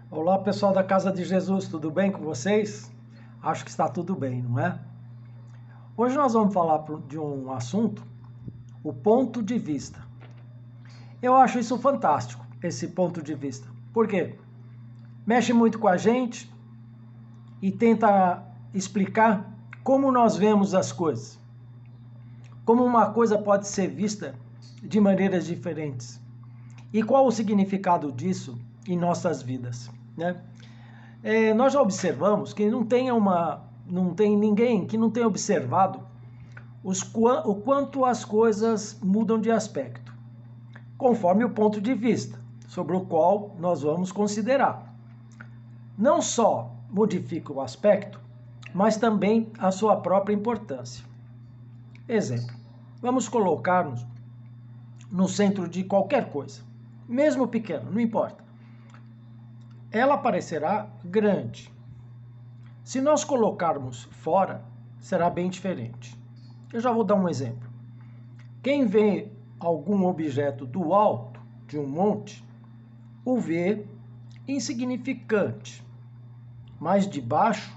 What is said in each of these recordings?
Olá, pessoal da Casa de Jesus, tudo bem com vocês? Acho que está tudo bem, não é? Hoje nós vamos falar de um assunto, o ponto de vista. Eu acho isso fantástico, esse ponto de vista. Por quê? Mexe muito com a gente e tenta explicar como nós vemos as coisas. Como uma coisa pode ser vista de maneiras diferentes. E qual o significado disso em nossas vidas, né? Nós já observamos que não tem ninguém que não tenha observado o quanto as coisas mudam de aspecto, conforme o ponto de vista sobre o qual nós vamos considerar. Não só modifica o aspecto, mas também a sua própria importância. Exemplo, vamos colocar-nos no centro de qualquer coisa, mesmo pequeno, não importa. Ela parecerá grande. Se nós colocarmos fora, será bem diferente. Eu já vou dar um exemplo. Quem vê algum objeto do alto de um monte, o vê insignificante, mas de baixo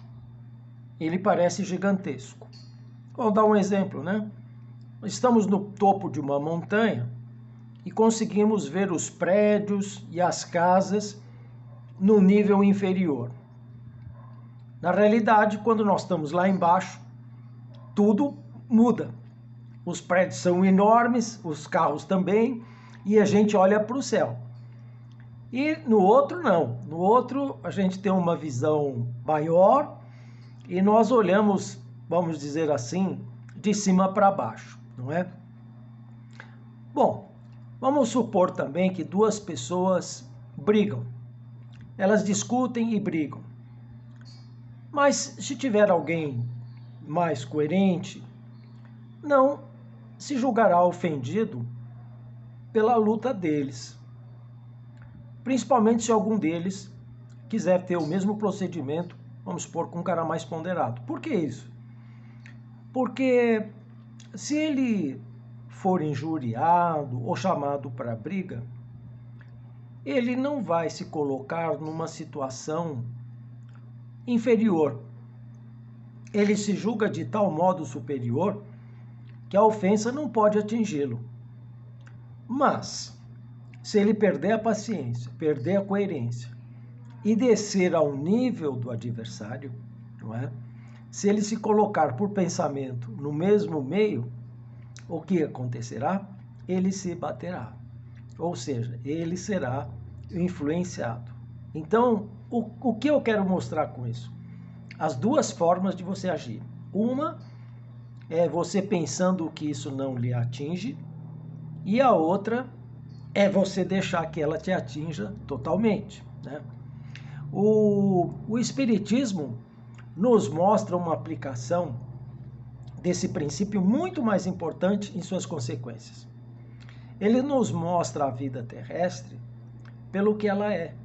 ele parece gigantesco. Vou dar um exemplo, né? Estamos no topo de uma montanha e conseguimos ver os prédios e as casas no nível inferior. Na realidade, quando nós estamos lá embaixo, tudo muda. Os prédios são enormes, os carros também, e a gente olha para o céu. E no outro, não. No outro, a gente tem uma visão maior e nós olhamos, vamos dizer assim, de cima para baixo, não é? Bom, vamos supor também que duas pessoas brigam. Elas discutem e brigam. Mas se tiver alguém mais coerente, não se julgará ofendido pela luta deles. Principalmente se algum deles quiser ter o mesmo procedimento, vamos supor, com um cara mais ponderado. Por que isso? Porque se ele for injuriado ou chamado para briga, ele não vai se colocar numa situação inferior. Ele se julga de tal modo superior que a ofensa não pode atingi-lo. Mas, se ele perder a paciência, perder a coerência e descer ao nível do adversário, não é? Se ele se colocar por pensamento no mesmo meio, o que acontecerá? Ele se baterá. Ou seja, ele será influenciado. Então, o que eu quero mostrar com isso? As duas formas de você agir. Uma é você pensando que isso não lhe atinge, e a outra é você deixar que ela te atinja totalmente, né? O Espiritismo nos mostra uma aplicação desse princípio muito mais importante em suas consequências. Ele nos mostra a vida terrestre pelo que ela é,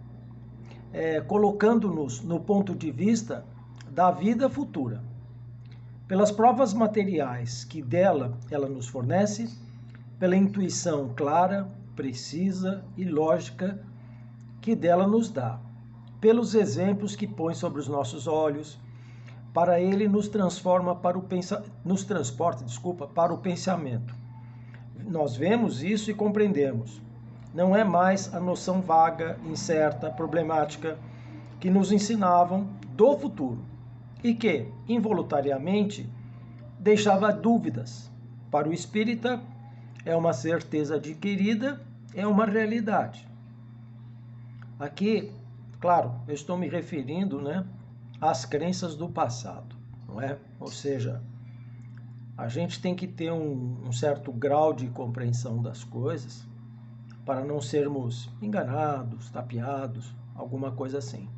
colocando-nos no ponto de vista da vida futura, pelas provas materiais que dela ela nos fornece, pela intuição clara, precisa e lógica que dela nos dá, pelos exemplos que põe sobre os nossos olhos, para ele nos transporta para o pensamento. Nós vemos isso e compreendemos. Não é mais a noção vaga, incerta, problemática que nos ensinavam do futuro e que, involuntariamente, deixava dúvidas. Para o espírita, é uma certeza adquirida, é uma realidade. Aqui, claro, eu estou me referindo, né, às crenças do passado, não é? Ou seja, a gente tem que ter um certo grau de compreensão das coisas para não sermos enganados, tapeados, alguma coisa assim.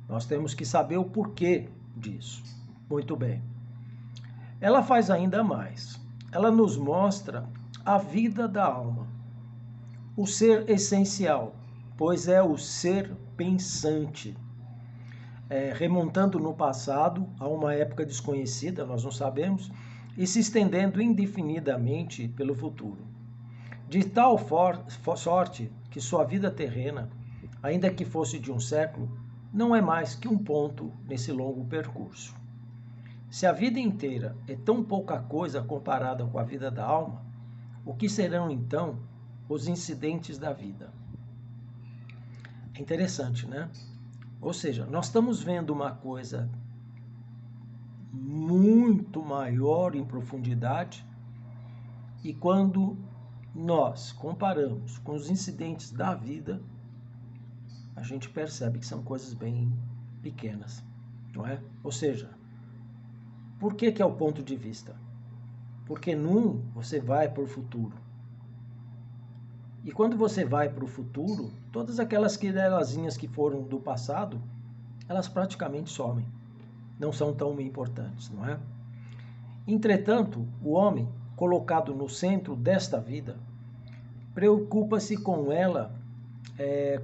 Nós temos que saber o porquê disso. Muito bem. Ela faz ainda mais. Ela nos mostra a vida da alma, o ser essencial, pois é o ser pensante. Remontando no passado, a uma época desconhecida, nós não sabemos, e se estendendo indefinidamente pelo futuro. De tal sorte que sua vida terrena ainda que fosse de um século, não é mais que um ponto nesse longo percurso. Se a vida inteira é tão pouca coisa comparada com a vida da alma, o que serão então os incidentes da vida? É interessante, né? Ou seja, nós estamos vendo uma coisa muito maior em profundidade, e quando nós comparamos com os incidentes da vida, a gente percebe que são coisas bem pequenas, não é? Ou seja, por que é o ponto de vista? Porque num você vai para o futuro. E quando você vai para o futuro, todas aquelas querelazinhas que foram do passado, elas praticamente somem. Não são tão importantes, não é? Entretanto, o homem, colocado no centro desta vida, preocupa-se com ela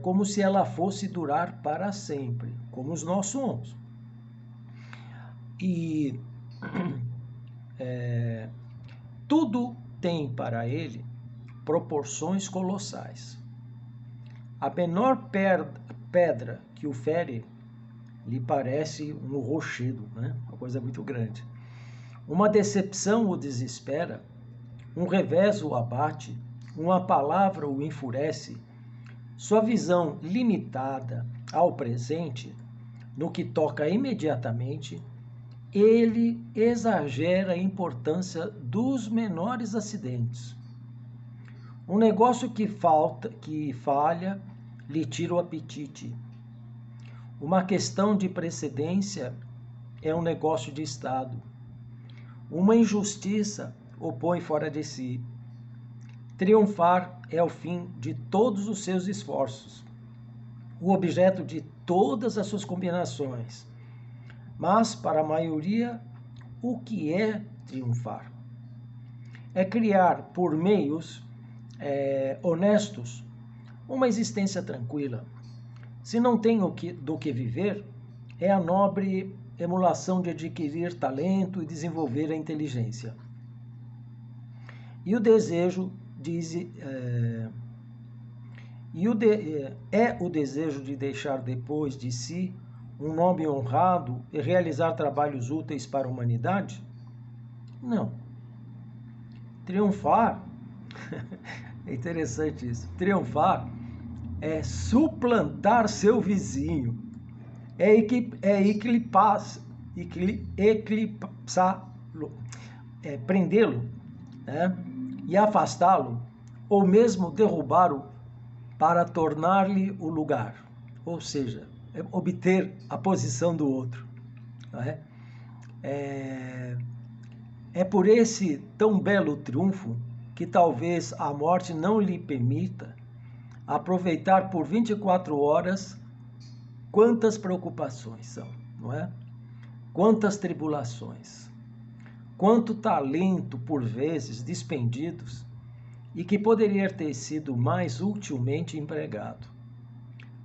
como se ela fosse durar para sempre, como nós somos. E tudo tem para ele proporções colossais. A menor pedra que o fere lhe parece um rochedo, né? Uma coisa muito grande. Uma decepção o desespera, um revés o abate, uma palavra o enfurece. Sua visão limitada ao presente, no que toca imediatamente, ele exagera a importância dos menores acidentes. Um negócio que falha, lhe tira o apetite. Uma questão de precedência é um negócio de Estado. Uma injustiça o põe fora de si. Triunfar é o fim de todos os seus esforços, o objeto de todas as suas combinações. Mas, para a maioria, o que é triunfar? É criar, por meios honestos, uma existência tranquila. Se não tem do que viver, é a nobre emulação de adquirir talento e desenvolver a inteligência. E o desejo o desejo de deixar depois de si um nome honrado e realizar trabalhos úteis para a humanidade? Não. Triunfar, é interessante isso, triunfar é suplantar seu vizinho, eclipsá-lo, prendê-lo, né, e afastá-lo, ou mesmo derrubá-lo para tornar-lhe o lugar, ou seja, obter a posição do outro. Não é? É por esse tão belo triunfo que talvez a morte não lhe permita aproveitar por 24 horas quantas preocupações são, não é? Quantas tribulações, quanto talento por vezes despendidos e que poderia ter sido mais utilmente empregado.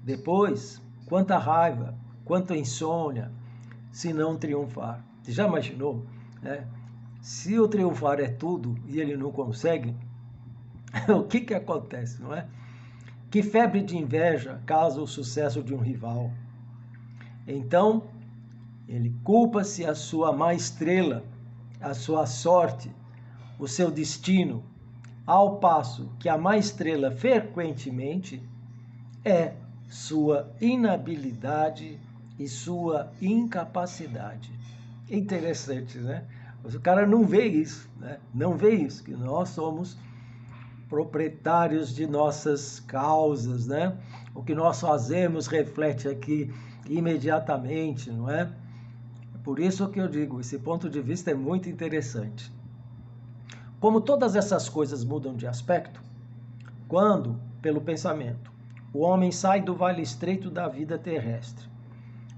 Depois, quanta raiva, quanta insônia, se não triunfar. Você já imaginou, né? Se o triunfar é tudo e ele não consegue, o que acontece, não é? Que febre de inveja causa o sucesso de um rival. Então, ele culpa-se a sua má estrela, a sua sorte, o seu destino, ao passo que a má estrela frequentemente é sua inabilidade e sua incapacidade. Interessante, né? Mas o cara não vê isso, né? Não vê isso, que nós somos proprietários de nossas causas, né? O que nós fazemos reflete aqui imediatamente, não é? Por isso que eu digo, esse ponto de vista é muito interessante. Como todas essas coisas mudam de aspecto, quando, pelo pensamento, o homem sai do vale estreito da vida terrestre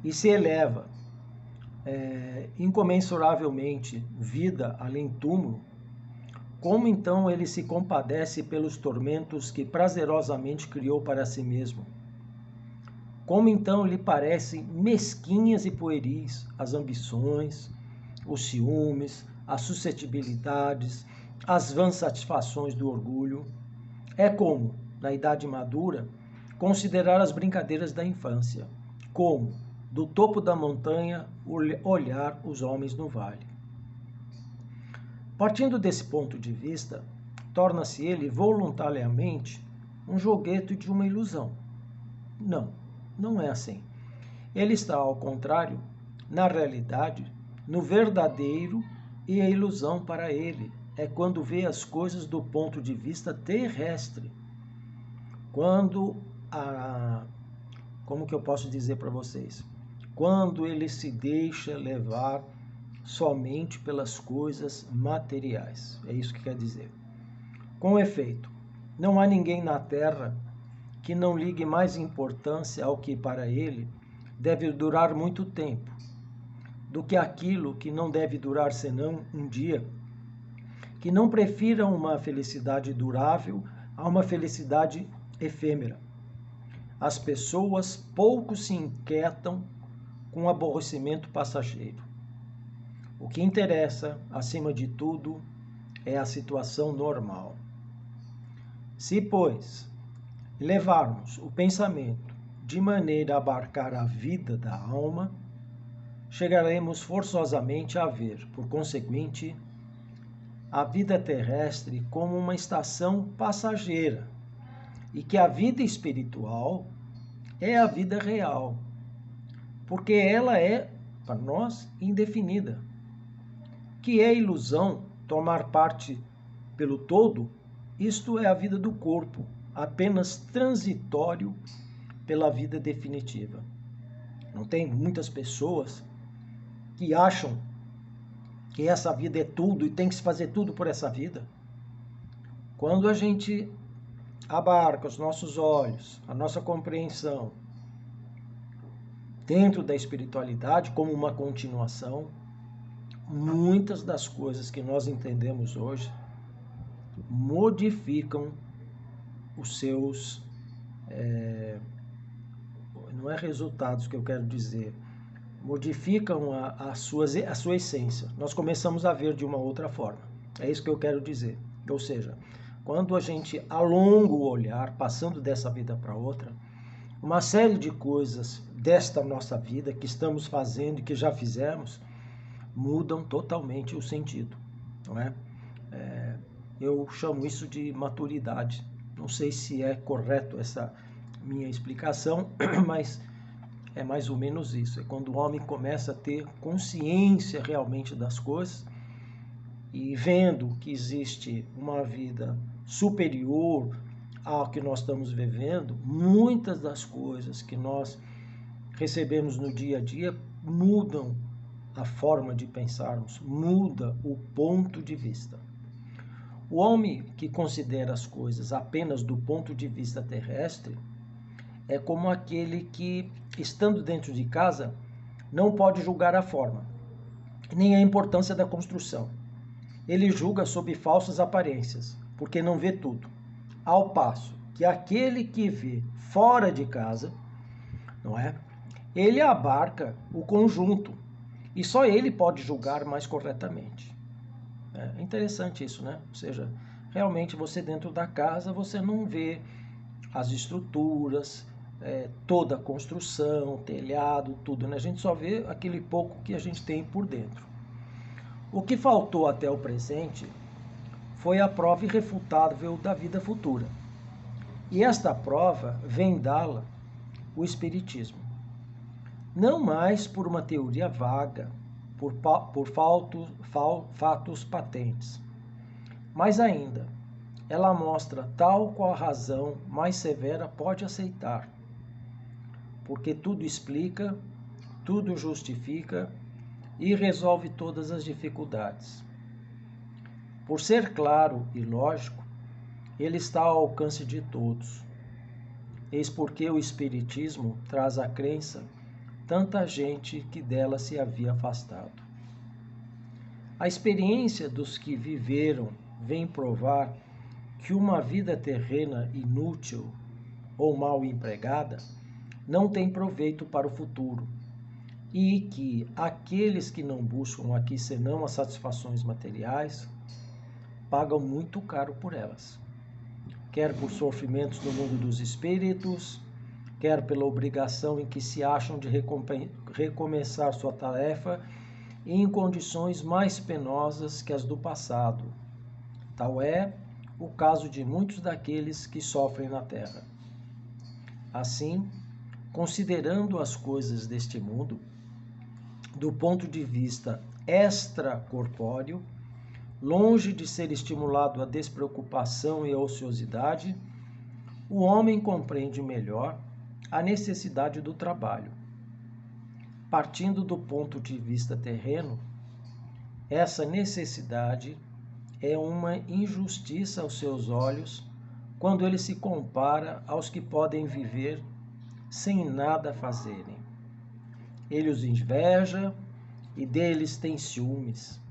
e se eleva incomensuravelmente vida além túmulo, como então ele se compadece pelos tormentos que prazerosamente criou para si mesmo? Como então lhe parecem mesquinhas e pueris as ambições, os ciúmes, as suscetibilidades, as vãs satisfações do orgulho? É como, na idade madura, considerar as brincadeiras da infância, como, do topo da montanha, olhar os homens no vale. Partindo desse ponto de vista, torna-se ele voluntariamente um joguete de uma ilusão. Não, não é assim. Ele está, ao contrário, na realidade, no verdadeiro, e a ilusão para ele é quando vê as coisas do ponto de vista terrestre. Quando como que eu posso dizer para vocês? Quando ele se deixa levar somente pelas coisas materiais. É isso que quer dizer. Com efeito, não há ninguém na Terra que não ligue mais importância ao que para ele deve durar muito tempo, do que aquilo que não deve durar senão um dia, que não prefira uma felicidade durável a uma felicidade efêmera. As pessoas pouco se inquietam com o aborrecimento passageiro. O que interessa, acima de tudo, é a situação normal. Se, pois, levarmos o pensamento de maneira a abarcar a vida da alma, chegaremos forçosamente a ver, por conseguinte, a vida terrestre como uma estação passageira e que a vida espiritual é a vida real, porque ela é, para nós, indefinida. Que é ilusão tomar parte pelo todo, isto é a vida do corpo, apenas transitório pela vida definitiva. Não tem muitas pessoas que acham que essa vida é tudo e tem que se fazer tudo por essa vida? Quando a gente abarca os nossos olhos, a nossa compreensão dentro da espiritualidade como uma continuação, muitas das coisas que nós entendemos hoje modificam os seus, não é resultados que eu quero dizer, modificam a sua essência. Nós começamos a ver de uma outra forma. É isso que eu quero dizer. Ou seja, quando a gente alonga o olhar, passando dessa vida para outra, uma série de coisas desta nossa vida que estamos fazendo e que já fizemos mudam totalmente o sentido, não é? Eu chamo isso de maturidade. Não sei se é correto essa minha explicação, mas é mais ou menos isso. É quando o homem começa a ter consciência realmente das coisas e vendo que existe uma vida superior ao que nós estamos vivendo, muitas das coisas que nós recebemos no dia a dia mudam a forma de pensarmos, muda o ponto de vista. O homem que considera as coisas apenas do ponto de vista terrestre é como aquele que, estando dentro de casa, não pode julgar a forma, nem a importância da construção. Ele julga sob falsas aparências, porque não vê tudo. Ao passo que aquele que vê fora de casa, não é? Ele abarca o conjunto e só ele pode julgar mais corretamente. É interessante isso, né? Ou seja, realmente você dentro da casa, você não vê as estruturas, toda a construção, telhado, tudo, né? A gente só vê aquele pouco que a gente tem por dentro. O que faltou até o presente foi a prova irrefutável da vida futura. E esta prova vem dá-la o Espiritismo. Não mais por uma teoria vaga, por fatos patentes, mas ainda, ela mostra tal qual a razão mais severa pode aceitar, porque tudo explica, tudo justifica e resolve todas as dificuldades. Por ser claro e lógico, ele está ao alcance de todos. Eis porque o Espiritismo traz à crença tanta gente que dela se havia afastado. A experiência dos que viveram vem provar que uma vida terrena inútil ou mal empregada não tem proveito para o futuro e que aqueles que não buscam aqui senão as satisfações materiais pagam muito caro por elas, quer por sofrimentos no mundo dos espíritos, quer pela obrigação em que se acham de recomeçar sua tarefa em condições mais penosas que as do passado. Tal é o caso de muitos daqueles que sofrem na terra. Assim, considerando as coisas deste mundo, do ponto de vista extracorpóreo, longe de ser estimulado à despreocupação e à ociosidade, o homem compreende melhor a necessidade do trabalho. Partindo do ponto de vista terreno, essa necessidade é uma injustiça aos seus olhos quando ele se compara aos que podem viver sem nada fazerem. Ele os inveja e deles tem ciúmes.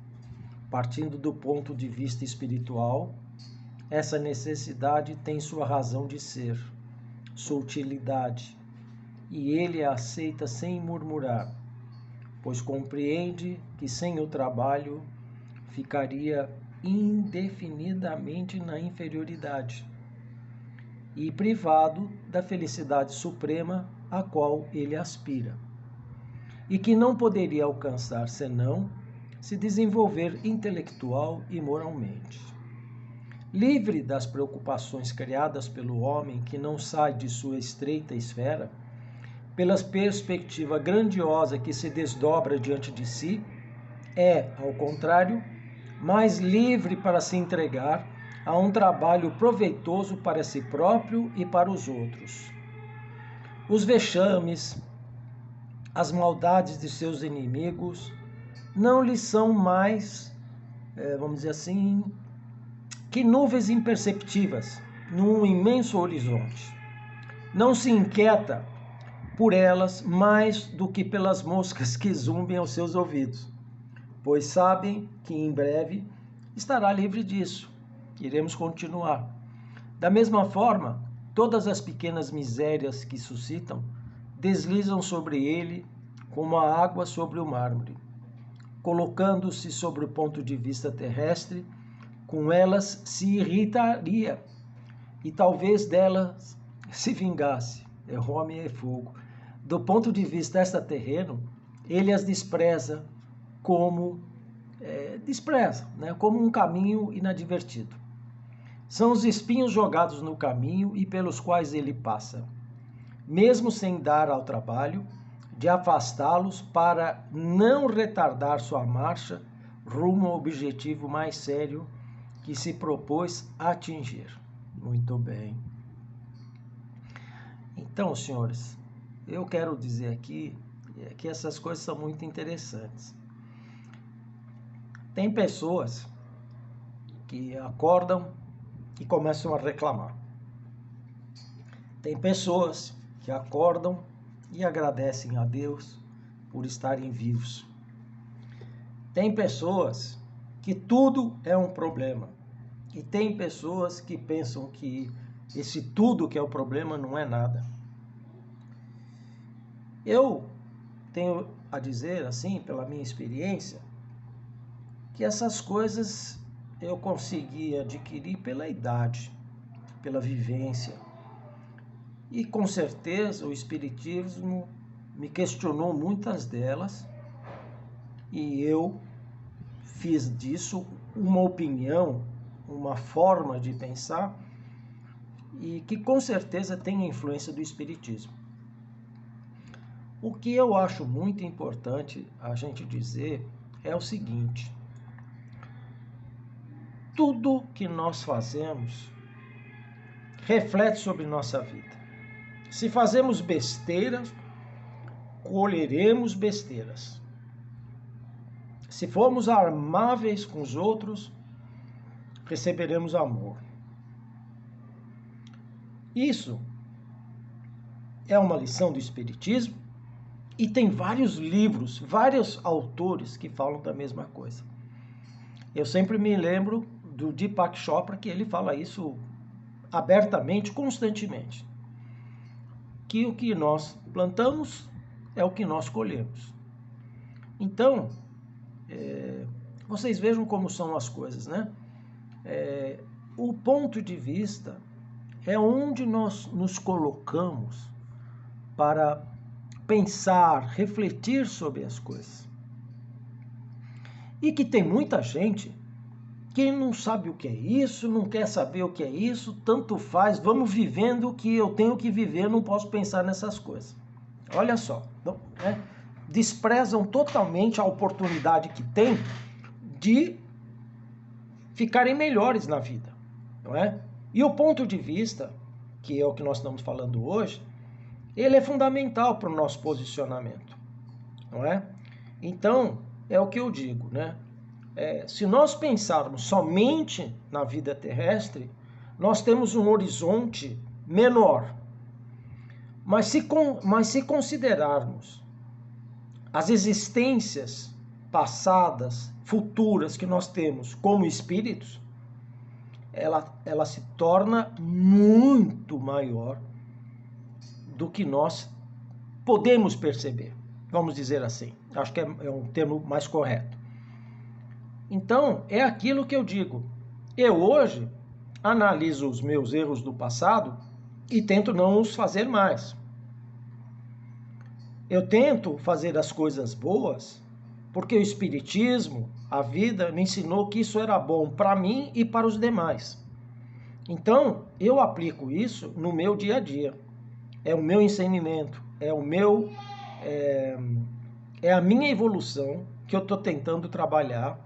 Partindo do ponto de vista espiritual, essa necessidade tem sua razão de ser, sua utilidade, e ele a aceita sem murmurar, pois compreende que sem o trabalho ficaria indefinidamente na inferioridade e privado da felicidade suprema a qual ele aspira, e que não poderia alcançar senão se desenvolver intelectual e moralmente. Livre das preocupações criadas pelo homem que não sai de sua estreita esfera, pela perspectiva grandiosa que se desdobra diante de si, é, ao contrário, mais livre para se entregar a um trabalho proveitoso para si próprio e para os outros. Os vexames, as maldades de seus inimigos não lhe são mais, vamos dizer assim, que nuvens imperceptíveis num imenso horizonte. Não se inquieta por elas mais do que pelas moscas que zumbem aos seus ouvidos, pois sabem que em breve estará livre disso. Iremos continuar. Da mesma forma, todas as pequenas misérias que suscitam deslizam sobre ele como a água sobre o mármore. Colocando-se sobre o ponto de vista terrestre, com elas se irritaria e talvez delas se vingasse. É homem e fogo. Do ponto de vista extraterreno, ele as despreza como como um caminho inadvertido. São os espinhos jogados no caminho e pelos quais ele passa, mesmo sem dar ao trabalho de afastá-los para não retardar sua marcha rumo ao objetivo mais sério que se propôs atingir. Muito bem. Então, senhores, eu quero dizer aqui que essas coisas são muito interessantes. Tem pessoas que acordam e começam a reclamar. Tem pessoas que acordam e agradecem a Deus por estarem vivos. Tem pessoas que tudo é um problema. E tem pessoas que pensam que esse tudo que é o problema não é nada. Eu tenho a dizer, assim, pela minha experiência, que essas coisas eu consegui adquirir pela idade, pela vivência. E com certeza o Espiritismo me questionou muitas delas e eu fiz disso uma opinião, uma forma de pensar e que com certeza tem a influência do Espiritismo. O que eu acho muito importante a gente dizer é o seguinte: tudo que nós fazemos reflete sobre nossa vida. Se fazemos besteiras, colheremos besteiras. Se formos amáveis com os outros, receberemos amor. Isso é uma lição do Espiritismo e tem vários livros, vários autores que falam da mesma coisa. Eu sempre me lembro do Deepak Chopra, que ele fala isso abertamente, constantemente. Que o que nós plantamos é o que nós colhemos. Então, vocês vejam como são as coisas, né? O ponto de vista é onde nós nos colocamos para pensar, refletir sobre as coisas. E que tem muita gente que não sabe o que é isso, não quer saber o que é isso, tanto faz, vamos vivendo o que eu tenho que viver, não posso pensar nessas coisas. Olha só, né? Desprezam totalmente a oportunidade que tem de ficarem melhores na vida, não é? E o ponto de vista, que é o que nós estamos falando hoje, ele é fundamental para o nosso posicionamento, não é? Então, é o que eu digo, né? Se nós pensarmos somente na vida terrestre, nós temos um horizonte menor. Mas se considerarmos as existências passadas, futuras que nós temos como espíritos, ela se torna muito maior do que nós podemos perceber. Vamos dizer assim. Acho que é um termo mais correto. Então, é aquilo que eu digo. Eu hoje analiso os meus erros do passado e tento não os fazer mais. Eu tento fazer as coisas boas porque o Espiritismo, a vida, me ensinou que isso era bom para mim e para os demais. Então, eu aplico isso no meu dia a dia. É o meu ensinamento, é a minha evolução que eu estou tentando trabalhar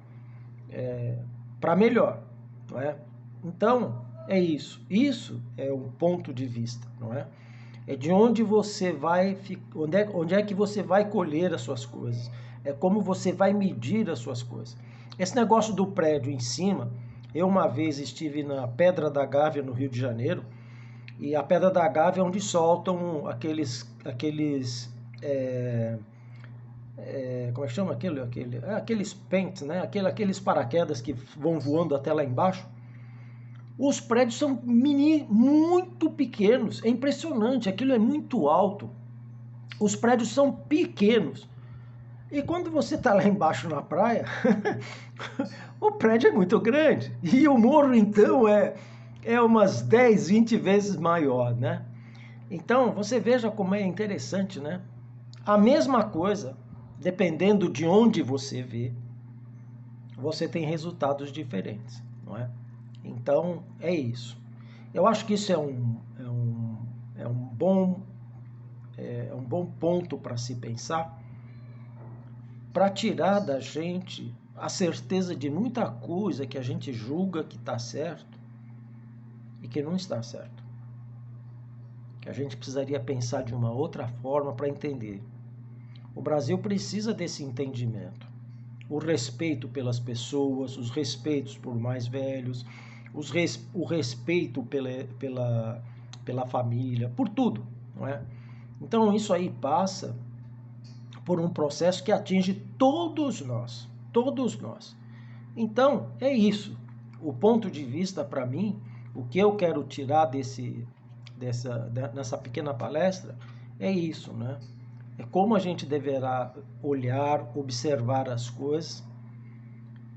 para melhor, não é? Então, é isso. Isso é um ponto de vista, não é? É de onde você vai, onde é que você vai colher as suas coisas. É como você vai medir as suas coisas. Esse negócio do prédio em cima, eu uma vez estive na Pedra da Gávea, no Rio de Janeiro, e a Pedra da Gávea é onde soltam aqueles como é que chama aquilo? Aqueles pentes, né? Aqueles paraquedas que vão voando até lá embaixo. Os prédios são muito pequenos, é impressionante, aquilo é muito alto. Os prédios são pequenos. E quando você está lá embaixo na praia, o prédio é muito grande. E o morro, então, é umas 10, 20 vezes maior, né? Então, você veja como é interessante, né? A mesma coisa, dependendo de onde você vê, você tem resultados diferentes, não é? Então, é isso. Eu acho que isso é um bom ponto para se pensar, para tirar da gente a certeza de muita coisa que a gente julga que está certo e que não está certo. Que a gente precisaria pensar de uma outra forma para entender. O Brasil precisa desse entendimento. O respeito pelas pessoas, os respeitos por mais velhos, o respeito pela família, por tudo, não é? Então isso aí passa por um processo que atinge todos nós, todos nós. Então é isso. O ponto de vista para mim, o que eu quero tirar nessa pequena palestra é isso, né? É como a gente deverá olhar, observar as coisas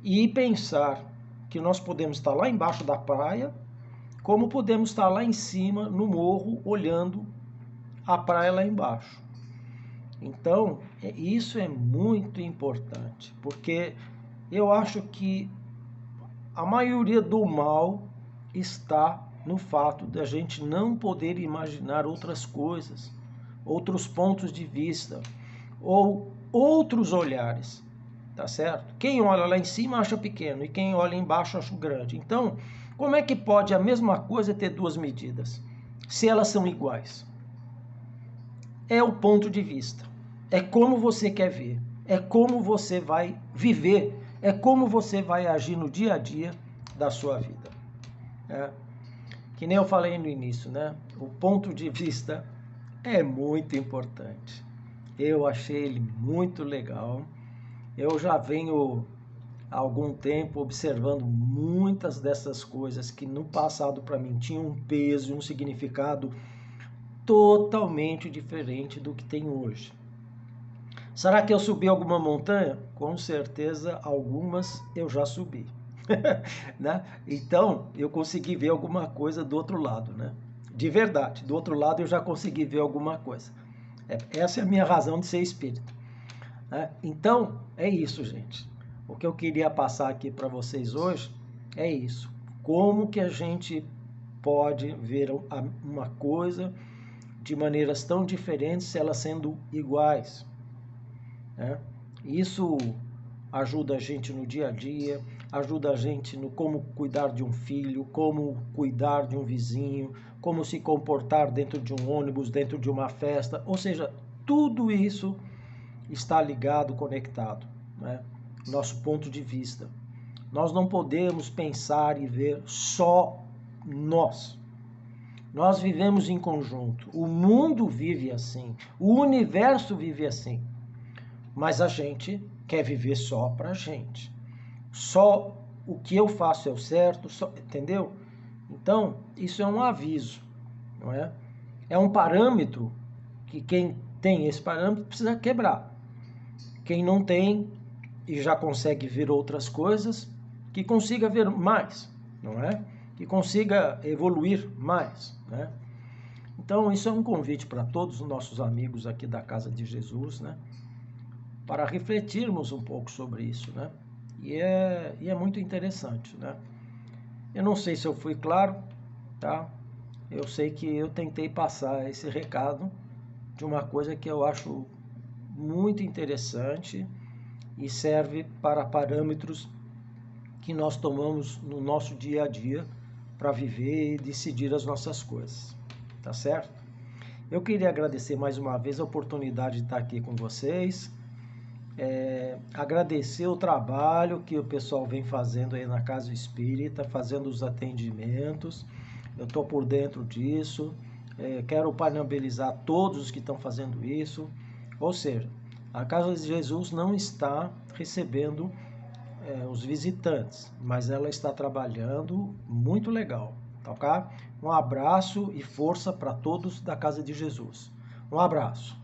e pensar que nós podemos estar lá embaixo da praia, como podemos estar lá em cima, no morro, olhando a praia lá embaixo. Então, isso é muito importante, porque eu acho que a maioria do mal está no fato de a gente não poder imaginar outras coisas, outros pontos de vista, ou outros olhares. Tá certo? Quem olha lá em cima acha pequeno e quem olha embaixo acha grande. Então, como é que pode a mesma coisa ter duas medidas, se elas são iguais? É o ponto de vista. É como você quer ver. É como você vai viver. É como você vai agir no dia a dia da sua vida. Que nem eu falei no início, né? O ponto de vista é muito importante. Eu achei ele muito legal. Eu já venho há algum tempo observando muitas dessas coisas que no passado para mim tinham um peso e um significado totalmente diferente do que tem hoje. Será que eu subi alguma montanha? Com certeza algumas eu já subi. Né? Então eu consegui ver alguma coisa do outro lado, né? De verdade, do outro lado eu já consegui ver alguma coisa. Essa é a minha razão de ser espírita, né? Então, é isso, gente. O que eu queria passar aqui para vocês hoje é isso. Como que a gente pode ver uma coisa de maneiras tão diferentes, se elas sendo iguais, né? Isso ajuda a gente no dia a dia, ajuda a gente no como cuidar de um filho, como cuidar de um vizinho, como se comportar dentro de um ônibus, dentro de uma festa, ou seja, tudo isso está ligado, conectado, né? Nosso ponto de vista. Nós não podemos pensar e ver só nós. Nós vivemos em conjunto. O mundo vive assim. O universo vive assim. Mas a gente quer viver só pra gente. Só o que eu faço é o certo, entendeu? Então, isso é um aviso, não é? É um parâmetro que quem tem esse parâmetro precisa quebrar. Quem não tem e já consegue ver outras coisas, que consiga ver mais, não é? Que consiga evoluir mais, né? Então, isso é um convite para todos os nossos amigos aqui da Casa de Jesus, né? Para refletirmos um pouco sobre isso, né? E é muito interessante, né? Eu não sei se eu fui claro, tá? Eu sei que eu tentei passar esse recado de uma coisa que eu acho muito interessante e serve para parâmetros que nós tomamos no nosso dia a dia para viver e decidir as nossas coisas, tá certo? Eu queria agradecer mais uma vez a oportunidade de estar aqui com vocês, agradecer o trabalho que o pessoal vem fazendo aí na Casa Espírita, fazendo os atendimentos, eu estou por dentro disso, quero parabenizar todos os que estão fazendo isso, ou seja, a Casa de Jesus não está recebendo os visitantes, mas ela está trabalhando muito legal, tá ok? Um abraço e força para todos da Casa de Jesus. Um abraço.